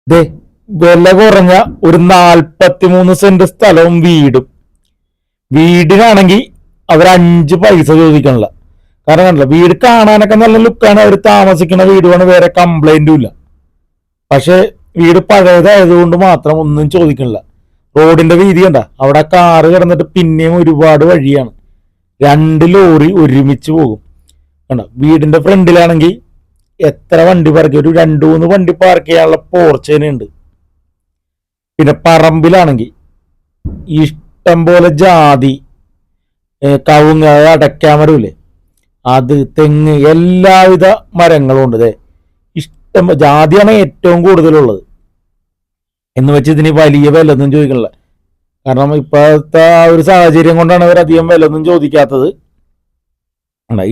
ദേ വില കുറഞ്ഞ ഒരു 43 സെന്റ് സ്ഥലവും വീടിനാണെങ്കിൽ അവർ 5 പൈസ ചോദിക്കണില്ല. കാരണം കണ്ടില്ല, വീട് കാണാനൊക്കെ നല്ല ലുക്കാണ്, അവർ താമസിക്കുന്ന വീടുമാണ്, വേറെ കംപ്ലൈന്റും ഇല്ല. പക്ഷെ വീട് പഴയതായതുകൊണ്ട് മാത്രം ഒന്നും ചോദിക്കണില്ല. റോഡിന്റെ വീതി കണ്ട, അവിടെ കാറ് കിടന്നിട്ട് പിന്നെയും ഒരുപാട് വഴിയാണ്, 2 ലോറി ഒരുമിച്ച് പോകും. കണ്ട, വീടിന്റെ ഫ്രണ്ടിലാണെങ്കിൽ എത്ര വണ്ടി പാർക്ക്, ഒരു 2-3 വണ്ടി പാർക്ക് ചെയ്യാനുള്ള പോർച്ചേനുണ്ട്. പിന്നെ പറമ്പിലാണെങ്കിൽ ഇഷ്ടം പോലെ ജാതി, കവുങ്ങ്, അടയ്ക്കാമരമില്ലേ, അത്, തെങ്ങ്, എല്ലാവിധ മരങ്ങളും ഉണ്ട്. ഇഷ്ടം ജാതിയാണ് ഏറ്റവും കൂടുതലുള്ളത് എന്ന് വെച്ച് ഇതിന് വലിയ വില ഒന്നും ചോദിക്കണില്ല. കാരണം ഇപ്പോഴത്തെ ആ ഒരു സാഹചര്യം കൊണ്ടാണ് അവർ അധികം വില ഒന്നും ചോദിക്കാത്തത്.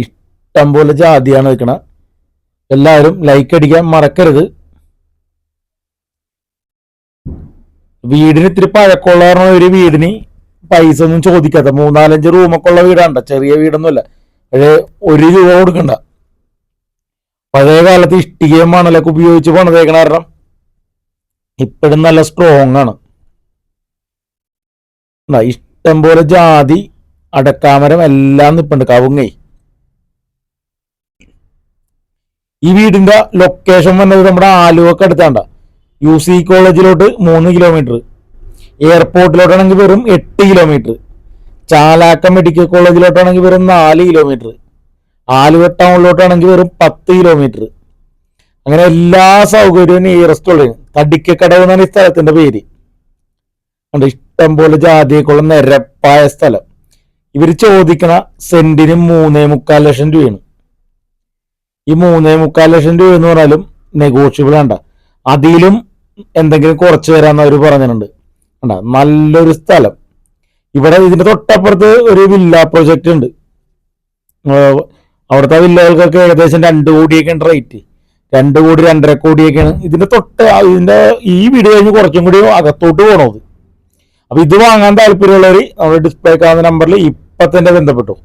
ഇഷ്ടം പോലെ ജാതിയാണ് വെക്കണ. എല്ലാവരും ലൈക്ക് അടിക്കാൻ മറക്കരുത്. വീടിന് ഇത്തിരി പഴക്കമുള്ള ഒരു വീടിന് പൈസ ഒന്നും ചോദിക്കാത്ത 3-4-5 റൂമൊക്കെ ഉള്ള വീടാണ്ട, ചെറിയ വീടൊന്നുമല്ല. പക്ഷേ 1 രൂപ കൊടുക്കണ്ട. പഴയ കാലത്ത് ഇഷ്ടികയും മണലൊക്കെ ഉപയോഗിച്ച് പണിതേക്കണ കാരണം ഇപ്പോഴും നല്ല സ്ട്രോങ് ആണ്. ഇഷ്ടം പോലെ ജാതി, അടക്കാമരം എല്ലാം നിപ്പുണ്ട്, കവുങ്ങേ. ഈ വീടിന്റെ ലൊക്കേഷൻ വന്നത് നമ്മുടെ ആലുവക്ക് അടുത്താണ്ട. UC കോളേജിലോട്ട് 3 കിലോമീറ്റർ, എയർപോർട്ടിലോട്ടാണെങ്കിൽ വെറും 8 കിലോമീറ്റർ, ചാലാക്ക മെഡിക്കൽ കോളേജിലോട്ടാണെങ്കിൽ വെറും 4 കിലോമീറ്റർ, ആലുവ ടൗണിലോട്ടാണെങ്കിൽ വെറും 10 കിലോമീറ്റർ. അങ്ങനെ എല്ലാ സൗകര്യവും നിയറസ്റ്റ് ഉള്ളത്. തടിക്കക്കടവ് എന്നാണ് ഈ സ്ഥലത്തിന്റെ പേര്. ഇഷ്ടം പോലെ ജാതിയൊക്കെയുള്ള നിരപ്പായ സ്ഥലം. ഇവർ ചോദിക്കണ സെന്റിന് 3.25 ലക്ഷം രൂപയാണ്. ഈ 3.25 ലക്ഷം രൂപ എന്ന് പറഞ്ഞാലും നെഗോഷ്യബിൾ ആണ്ട, അതിലും എന്തെങ്കിലും കുറച്ച് തരാന്ന് അവർ പറഞ്ഞിട്ടുണ്ട്. നല്ലൊരു സ്ഥലം. ഇവിടെ ഇതിന്റെ തൊട്ടപ്പുറത്ത് ഒരു വില്ല പ്രൊജക്ട് ഉണ്ട്. അവിടുത്തെ വില്ലകൾക്കൊക്കെ ഏകദേശം 2 കോടിയൊക്കെ ഉണ്ട് റേറ്റ്. 2 കോടി 2.5 കോടിയൊക്കെയാണ് ഇതിന്റെ ഈ വീട് കഴിഞ്ഞ് കുറച്ചും കൂടി അകത്തോട്ട് പോകണത്. അപ്പൊ ഇത് വാങ്ങാൻ താല്പര്യമുള്ളവർ നമ്മുടെ ഡിസ്പ്ലേ കാണുന്ന നമ്പറിൽ ഇപ്പൊ തന്നെ ബന്ധപ്പെട്ടു.